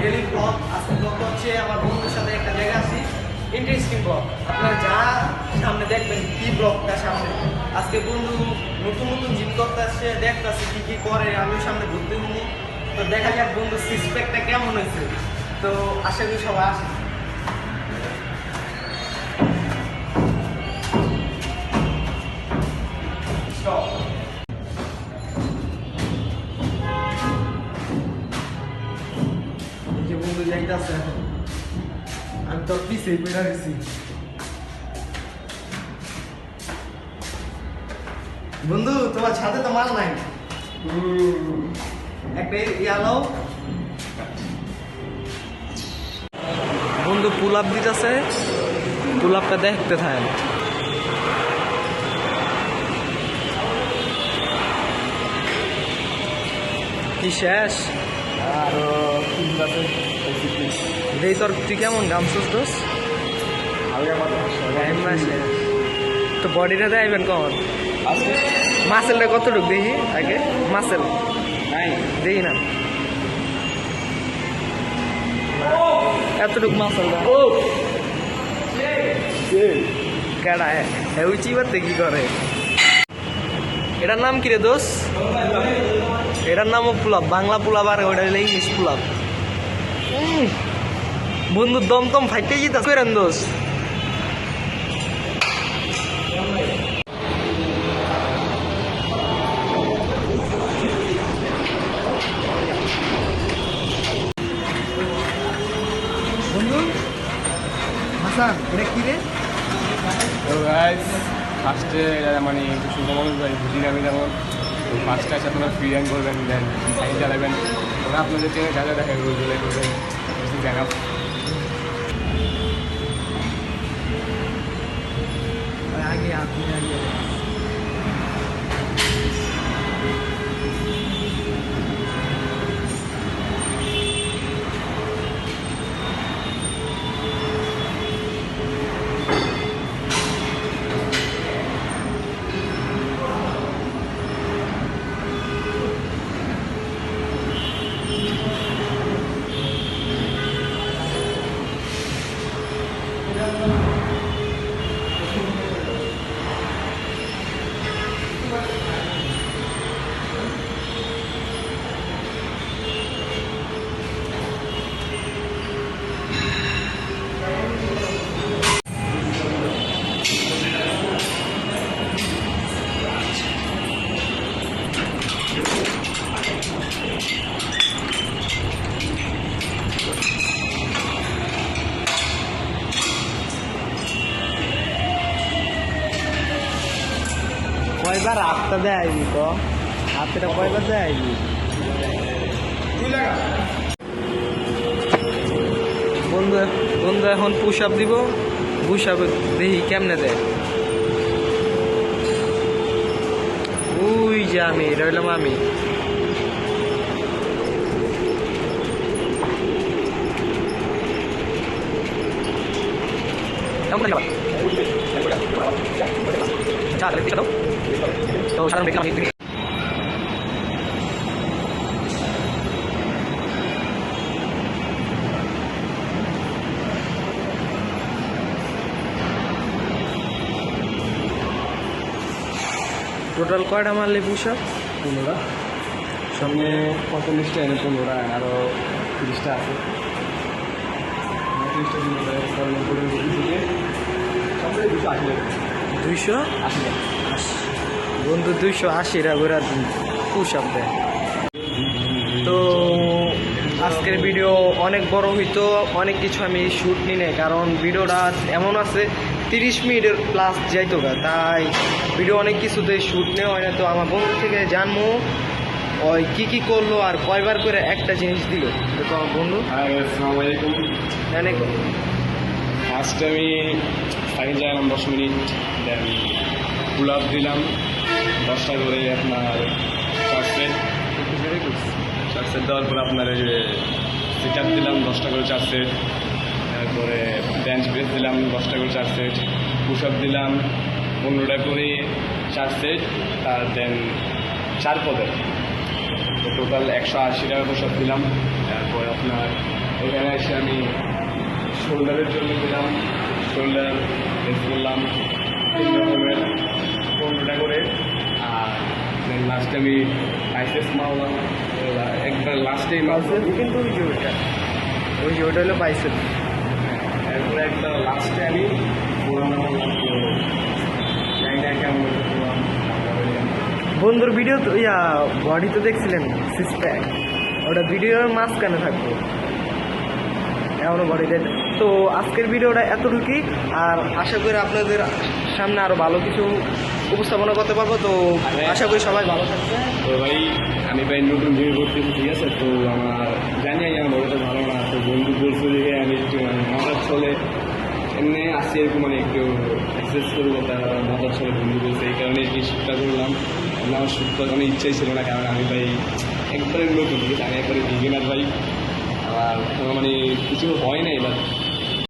Daily blog. আজকে ব্লগটা হচ্ছে আমার বন্ধুর সাথে একটা জায়গায় আসি, ইন্টারেস্টিং ব্লগ। আপনারা যা সামনে দেখবেন কি ব্লগটা সামনে। আজকে বন্ধু নতুন নতুন জিম করতে আসছে, দেখতেছে কি কি করে, আমিও সামনে ঘুরতে ঘুরবো। তো দেখা যাক বন্ধু সিক্স প্যাকটা কেমন হয়েছে। তো আশা করি সবাই আসে। যে বন্ধু যাইতেছে এখন, আমি তো পিছিয়ে পড়ে গেছি। বন্ধু তোমার ছাদে তো মাল নাই, একটা ইয়ালো বন্ধু পুল আপ দিতেছে, পুল আপটা দেখতে থাকেন। কি শেষ আরো 3 আছে দেই তোর, তুই কেমন গামছস দোস? তো বডিটা দেখাইবেন কখন? মাসেলটা কতটুক দেখি আগে, মাসেল নাই দেখি না এতটুক মাসেলটা। ও কেডা ওই চিবাতে কি করে? এটার নাম কি রে দোস? এটার নামও পুলাপ, বাংলা পুলাপ, আর ওইটা হইলে ইংলিশ পুলাপ। বন্ধুর দমদম ফাইটে যেতে করেন দোস। বন্ধু হাসান, এটা কি রে? তো গাইস ফার্স্টে মানে সুন্দর মানুষ ভাই বুঝি আমি যেমন ফার্স্টে আছে আপনারা ফ্রি হ্যান্ড করবেন, দেন সাইন চালাবেন, ওরা আপনাদের চেনে যা যা দেখে রোজগুলো করবেন জানা। আগে আপনি আগে কয়বার হাতটা দেয়নি তো, হাতটা কয়বার দেয়নি বন্ধু। বন্ধু এখন পুশ আপ দিব, পুশ আপ দেখি কেমনে দেয়। ওই যে আমি, এটা হইলাম আমি। টোটাল কয়টা মারলে পুশ আপ? 15টা, সামনে 45টা, এনে 15টা, আরও 30টা আছে। 30টা থেকে 280 বন্ধু 280 করে পুশ আপ দেয়। তো আজকের ভিডিও অনেক বড় হইতো, অনেক কিছু আমি শ্যুট নিই না, কারণ ভিডিওটা এমন আছে 30 মিনিটের প্লাস যাইতো গা, তাই ভিডিও অনেক কিছুতে শ্যুট নেওয়া হয় না। তো আমার বন্ধু থেকে জানবো ওই কী কী করলো আর কয়বার করে একটা জিনিস দিল। তো আমার বন্ধু আসসালামু আলাইকুম। জানে ফার্স্টে আমি সাইন চালাম 10 মিনিট, দেন পুল আপ দিলাম 10টা করে, আপনার 4 সেট দেওয়ার পরে আপনার এই যে সিট আপ দিলাম 10টা করে 4 সেট, তারপরে বেঞ্চ প্রেস দিলাম 10টা করে 4 সেট, পুশ আপ দিলাম 15টা করে 4 সেট, আর দেন 4 পদের, তো টোটাল 180 টাকা পুশ আপ দিলাম। তারপরে আপনার এখানে এসে আমি শোল্ডারের জন্য দিলাম, শোল্ডার টেস্ট করলাম 3 রকমের 15টা করে। আর লাস্টে আমি বাইসেপস মারলাম একবার, লাস্টেই মারলাম কিন্তু ওই যে ওটা হলো বাইসেপ। এরপরে একটা লাস্টে আমি পুরোনো করলাম, জায়গাটা কেমন করলাম। বন্ধুর ভিডিও তো বডি তো দেখছিলেন সিক্স প্যাক, ওটা ভিডিওর মাঝখানে থাকবো এমনও বডি দেন। তো আজকের ভিডিওটা এতটুকুই, আর আশা করি আপনাদের সামনে আরও ভালো কিছু উপস্থাপনা করতে পারবো। তো আশা করি সবাই ভালো থাকবে। তো ভাই আমি ভাই নতুন জিমে করতেছি, ঠিক আছে? তো আমার জানি আমার বড়টা ভালো না, তো বন্ধু বলছে যে আমি একটু মানে মজার চলে এমনি আসছি এরকম মানে একটু এক্সারসাইজ করবো, তার মজার চলে বন্ধু বলছে, এই কারণে এই শ্যুটটা করলাম। আমার শ্যুট করার কোনো ইচ্ছাই ছিল না, কারণ আমি ভাই একবারে নতুন, ঠিক আছে? আমি একবারে বিগিনার ভাই, আমার মানে কিছু হয় নাই, বাট